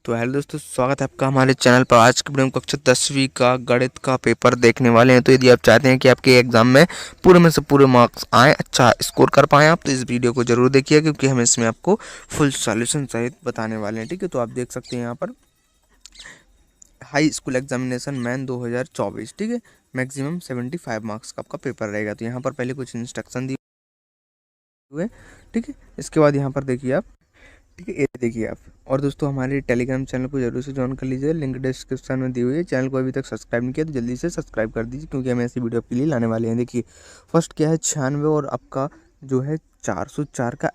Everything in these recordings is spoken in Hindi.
तो हेलो दोस्तों, स्वागत है आपका हमारे चैनल पर। आज के वीडियो में कक्षा 10वीं का गणित का पेपर देखने वाले हैं। तो यदि आप चाहते हैं कि आपके एग्जाम में पूरे में से पूरे मार्क्स आए, अच्छा स्कोर कर पाएँ आप, तो इस वीडियो को जरूर देखिए, क्योंकि हम इसमें आपको फुल सॉल्यूशन सहित बताने वाले हैं। ठीक है, तो आप देख सकते हैं यहाँ पर हाई स्कूल एग्जामिनेशन मैन 2024। ठीक है, मैक्सिमम 75 मार्क्स का आपका पेपर रहेगा। तो यहाँ पर पहले कुछ इंस्ट्रक्शन दिए हुए, ठीक है। इसके बाद यहाँ पर देखिए आप, ठीक है, ये देखिए आप। और दोस्तों, हमारे टेलीग्राम चैनल को जरूर से ज्वाइन कर लीजिए, लिंक डिस्क्रिप्शन में दी हुई है। चैनल को अभी तक सब्सक्राइब नहीं किया तो जल्दी से सब्सक्राइब कर दीजिए, क्योंकि हम ऐसी वीडियो आपके लिए लाने वाले हैं। देखिए, फर्स्ट क्या है 96 और आपका जो है 404 का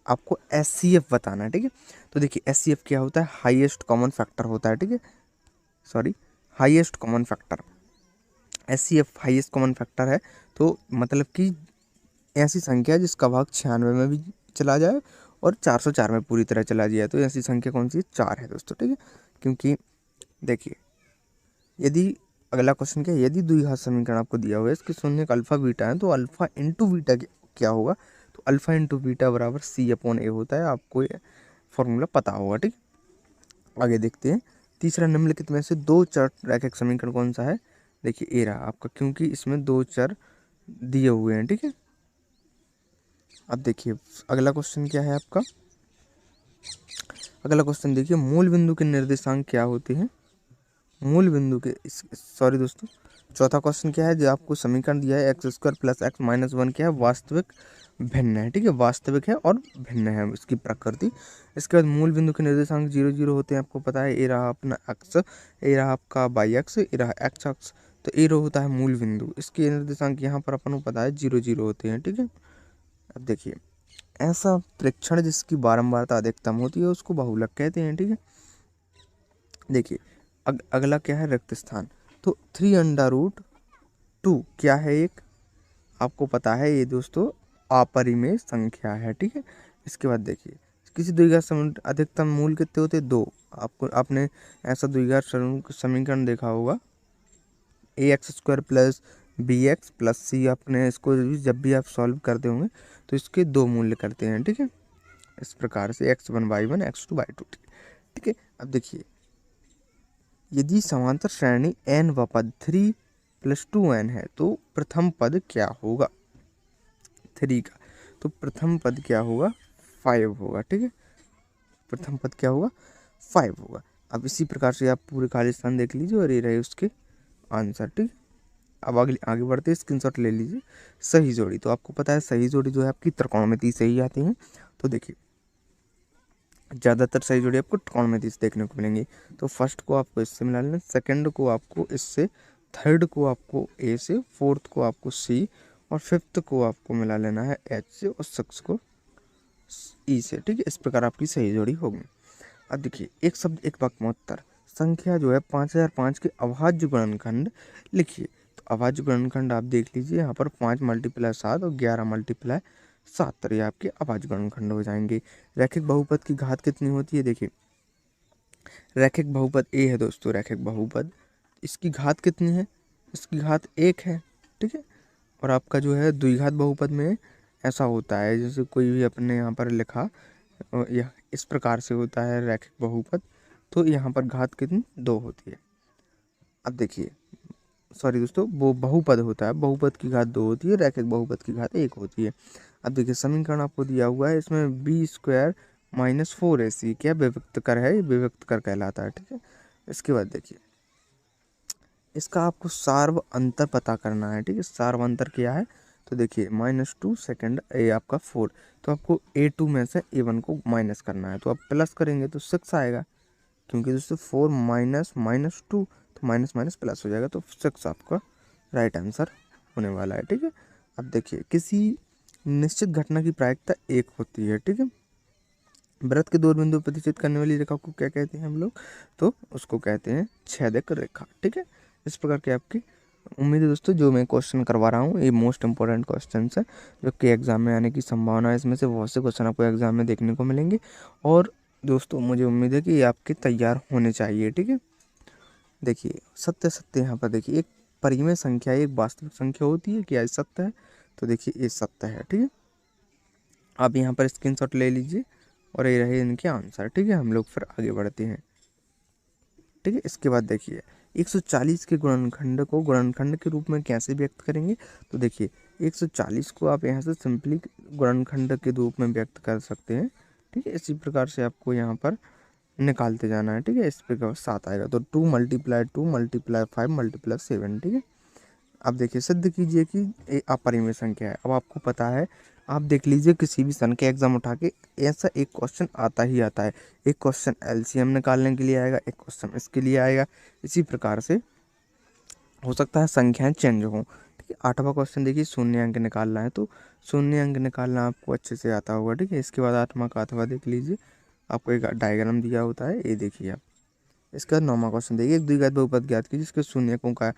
आपको SCF बताना है। ठीक है, तो देखिए SCF क्या होता है, हाईएस्ट कॉमन फैक्टर होता है। ठीक है, sorry, highest common factor, SCF highest common factor है। तो मतलब कि ऐसी संख्या जिसका भाग 96 में भी चला जाए और 404 में पूरी तरह चला जाए। तो ऐसी संख्या कौन सी है, 4 है दोस्तों। ठीक है, क्योंकि देखिए, यदि अगला क्वेश्चन क्या है, यदि द्विघात समीकरण आपको दिया हुआ है, इसके शून्य अल्फा बीटा है, तो अल्फा इंटू बीटा क्या होगा, तो अल्फा इंटू बीटा बराबर C/A होता है। आपको ये फॉर्मूला पता होगा। ठीक, आगे देखते हैं। तीसरा, निम्नलिखित में से दो चर रैखिक समीकरण कौन सा है। देखिए, ए रहा आपका, क्योंकि इसमें दो चर दिए हुए हैं। ठीक है, अब देखिए अगला क्वेश्चन क्या है आपका। अगला क्वेश्चन देखिए, मूल बिंदु के निर्देशांक क्या होते हैं। मूल बिंदु के, सॉरी दोस्तों, चौथा क्वेश्चन क्या है, जो आपको समीकरण दिया है x² + x - 1 क्या है, वास्तविक भिन्न है। ठीक है, वास्तविक है और भिन्न है इसकी प्रकृति। इसके बाद मूल बिंदु के निर्देशांक 0 0 होते हैं, आपको पता है। ये रहा अपना x, ये रहा आपका y अक्ष, ये रहा x अक्ष। तो ये होता है मूल बिंदु, इसके निर्देशांक यहाँ पर अपन को पता है 0 0 होते हैं। ठीक है, अब देखिए, ऐसा प्रेक्षण जिसकी बारंबारता अधिकतम होती है उसको बहुलक कहते हैं। ठीक है, देखिए अगला क्या है, रिक्त स्थान। तो 3√2 क्या है, एक आपको पता है ये दोस्तों अपरिमेय संख्या है। ठीक है, इसके बाद देखिए, किसी द्विघात समीकरण अधिकतम मूल कितने होते हैं, 2। आपको आपने ऐसा द्विघात समीकरण देखा होगा, AX² + BX + C। आपने इसको जब भी आप सॉल्व करते होंगे तो इसके दो मूल्य करते हैं। ठीक है, इस प्रकार से x1 y1 x2 y2। ठीक है, अब देखिए, यदि समांतर श्रेणी n व पद 3 + 2n है, तो प्रथम पद क्या होगा, 3 का। तो प्रथम पद क्या होगा, 5 होगा। ठीक है, प्रथम पद क्या होगा, 5 होगा। अब इसी प्रकार से आप पूरे खाली स्थान देख लीजिए और ये रहे उसके आंसर। ठीक है, अब आगे बढ़ते स्क्रीनशॉट ले लीजिए। सही जोड़ी, तो आपको पता है सही जोड़ी जो है आपकी त्रिकोणमिति से ही आती है। तो देखिए, ज़्यादातर सही जोड़ी आपको त्रिकोणमिति से देखने को मिलेंगी। तो फर्स्ट को आपको इससे मिला लेना, सेकंड को आपको इससे, थर्ड को आपको ए से, फोर्थ को आपको सी, और फिफ्थ को आपको मिला लेना है एच से, और सिक्स को ई से। ठीक है, इस प्रकार आपकी सही जोड़ी होगी। अब देखिए, एक शब्द एक वाक्य में उत्तर संख्या जो है 5005 के अभाज्य गुणनखंड लिखिए। तो अभाज्य गुणनखंड आप देख लीजिए, यहाँ पर 5 × 7 और 11 × 7, तो ये आपके अभाज्य गुणनखंड हो जाएंगे। रैखिक बहुपद की घात कितनी होती है, देखिए रैखिक बहुपद ए है दोस्तों, रैखिक बहुपद, इसकी घात कितनी है, इसकी घात 1 है। ठीक है, और आपका जो है द्विघात बहुपद में ऐसा होता है, जैसे कोई भी अपने यहाँ पर लिखा, यह इस प्रकार से होता है रैखिक बहुपद। तो यहाँ पर घात कितनी, 2 होती है। अब देखिए, सॉरी दोस्तों, वो बहुपद होता है, बहुपद की घात 2 होती है, रैखिक बहुपद की घात 1 होती है। अब देखिए, समीकरण आपको दिया हुआ है, इसमें b² - 4ac क्या विभक्त कर है, विभक्त कर कहलाता है। ठीक है, इसके बाद देखिए, इसका आपको सार्व अंतर पता करना है। ठीक है, सार्व अंतर क्या है, तो देखिए -2 सेकेंड ए आपका 4, तो आपको A2 में से A1 को माइनस करना है। तो आप प्लस करेंगे तो 6 आएगा, क्योंकि दोस्तों 4 - -2, तो माइनस माइनस प्लस हो जाएगा, तो 6 आपका राइट आंसर होने वाला है। ठीक है, अब देखिए, किसी निश्चित घटना की प्रायिकता 1 होती है। ठीक है, वृत्त के दो बिंदु प्रतिच्छेद करने वाली रेखा को क्या कहते हैं हम लोग, तो उसको कहते हैं छेदक रेखा। ठीक है, इस प्रकार के आपकी उम्मीद है दोस्तों, जो मैं क्वेश्चन करवा रहा हूँ ये मोस्ट इंपॉर्टेंट क्वेश्चन है, जो कि एग्जाम में आने की संभावना है। इसमें से बहुत से क्वेश्चन आपको एग्जाम में देखने को मिलेंगे, और दोस्तों मुझे उम्मीद है कि ये आपके तैयार होने चाहिए। ठीक है, देखिए सत्य सत्य, यहाँ पर देखिए, एक परिमेय संख्या एक वास्तविक संख्या होती है, क्या ये सत्य है, तो देखिए ये सत्य है। ठीक है, आप यहाँ पर स्क्रीनशॉट ले लीजिए, और ये रहे इनके आंसर। ठीक है, हम लोग फिर आगे बढ़ते हैं। ठीक है। इसके बाद देखिए 140 के गुणनखंड को गुणनखंड के रूप में कैसे व्यक्त करेंगे, तो देखिए 140 को आप यहाँ से सिंपली गुणनखंड के रूप में व्यक्त कर सकते हैं। ठीक है, इसी प्रकार से आपको यहाँ पर निकालते जाना है। ठीक है, इस प्रकार 7 आएगा तो 2 × 2 × 5 × 7। ठीक है, अब देखिए सिद्ध कीजिए कि ये अपरिमेय संख्या है। अब आपको पता है, आप देख लीजिए किसी भी सन के एग्जाम उठा के ऐसा एक क्वेश्चन आता ही आता है। एक क्वेश्चन एलसीएम निकालने के लिए आएगा, एक क्वेश्चन इसके लिए आएगा। इसी प्रकार से हो सकता है संख्याएं चेंज हों। ठीक है, 8वां क्वेश्चन देखिए शून्य अंक निकालना है, तो शून्य अंक निकालना आपको अच्छे से आता होगा। ठीक है, इसके बाद 8वां का 8वां देख लीजिए, आपको एक डायग्राम दिया होता है, ये देखिए आप। इसके बाद 9वां क्वेश्चन देखिए, एक द्विघात बहुपद ज्ञात कीजिए जिसके शून्यकों का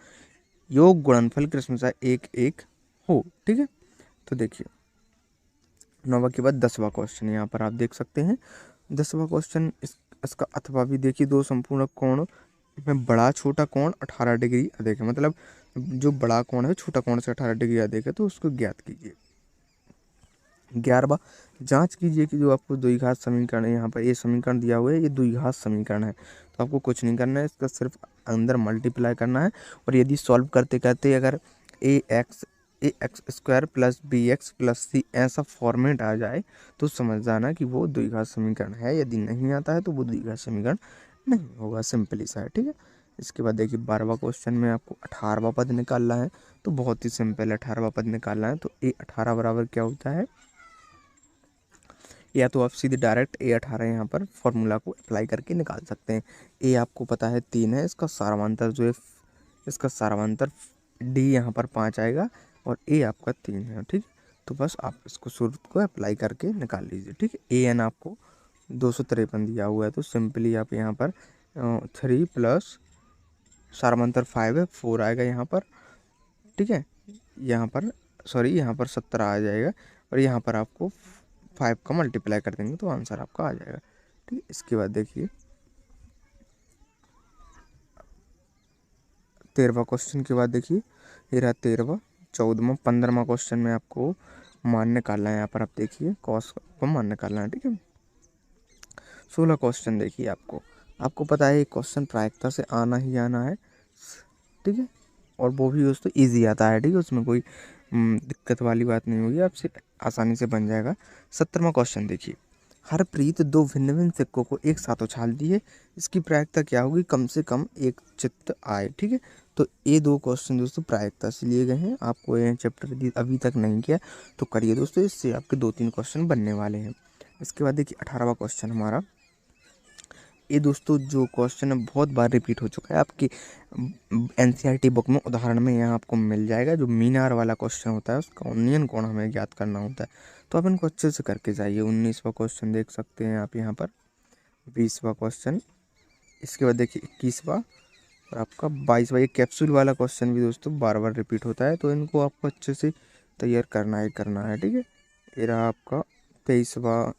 योग गुणनफल क्रमशः 1 1 हो। ठीक है, तो देखिए 9वां के बाद 10वां क्वेश्चन यहाँ पर आप देख सकते हैं। 10वां क्वेश्चन इसका अथवा भी देखिए, दो संपूर्ण कोण में बड़ा छोटा कोण 18 डिग्री अधिक है, मतलब जो बड़ा कोण है छोटा कोण से 18 डिग्री अधिक है, तो उसको ज्ञात कीजिए। 11वां जांच कीजिए कि जो आपको द्विघात समीकरण है, यहाँ पर ये समीकरण दिया हुआ है, ये द्विघात समीकरण है, तो आपको कुछ नहीं करना है, इसका सिर्फ अंदर मल्टीप्लाई करना है। और यदि सॉल्व करते करते अगर ax² + bx + c ऐसा फॉर्मेट आ जाए तो समझ जाना कि वो द्विघात समीकरण है। यदि नहीं आता है तो वो द्विघात समीकरण नहीं होगा, सिंपली सा है। ठीक है, इसके बाद देखिए 12वां क्वेश्चन में आपको 18वां पद निकालना है, तो बहुत ही सिंपल है। 18वां पद निकालना है तो a18 बराबर क्या होता है, या तो आप सीधे डायरेक्ट a18 यहाँ पर फॉर्मूला को अप्लाई करके निकाल सकते हैं। a आपको पता है 3 है, इसका सारांतर जो है, इसका सारांतर d यहाँ पर 5 आएगा और a आपका 3 है। ठीक, तो बस आप इसको सूत्र को अप्लाई करके निकाल लीजिए। ठीक है, an आपको 253 दिया हुआ है, तो सिंपली आप यहाँ पर 3 प्लस सारांतर 5 है 4 आएगा यहाँ पर। ठीक है, यहाँ पर सॉरी यहाँ पर 17 आ जाएगा और यहाँ पर आपको 5 का मल्टीप्लाई कर देंगे तो आंसर आपका आ जाएगा। ठीक है, इसके बाद देखिए 13वां क्वेश्चन के बाद देखिए ये रहा 13वां, 14वां, 15वां क्वेश्चन में आपको मान निकालना है। यहाँ पर आप देखिए कॉस को मान निकालना है। ठीक है, 16 क्वेश्चन देखिए, आपको पता है ये क्वेश्चन प्रायिकता से आना ही आना है। ठीक है, और वो भी दोस्तों ईजी आता है। ठीक है, उसमें कोई दिक्कत वाली बात नहीं होगी, आपसे आसानी से बन जाएगा। 17वां क्वेश्चन देखिए, हरप्रीत 2 भिन्न भिन्न सिक्कों को एक साथ उछाल दिए, इसकी प्रायिकता क्या होगी, कम से कम एक चित्त आए। ठीक है, तो ये 2 क्वेश्चन दोस्तों प्रायिकता से लिए गए हैं। आपको ये चैप्टर अभी तक नहीं किया तो करिए दोस्तों, इससे आपके 2-3 क्वेश्चन बनने वाले हैं। इसके बाद देखिए 18वां क्वेश्चन हमारा, ये दोस्तों जो क्वेश्चन है बहुत बार रिपीट हो चुका है आपकी एनसीईआरटी बुक में, उदाहरण में यहाँ आपको मिल जाएगा। जो मीनार वाला क्वेश्चन होता है उसका उन्नयन कोण हमें ज्ञात करना होता है, तो आप इनको अच्छे से करके जाइए। 19वां क्वेश्चन देख सकते हैं आप यहाँ पर, 20वां क्वेश्चन, इसके बाद देखिए 21वां और आपका 22वां। ये कैप्सूल वाला क्वेश्चन भी दोस्तों बार बार रिपीट होता है, तो इनको आपको अच्छे से तैयार करना है। ठीक है, ये रहा आपका 23वां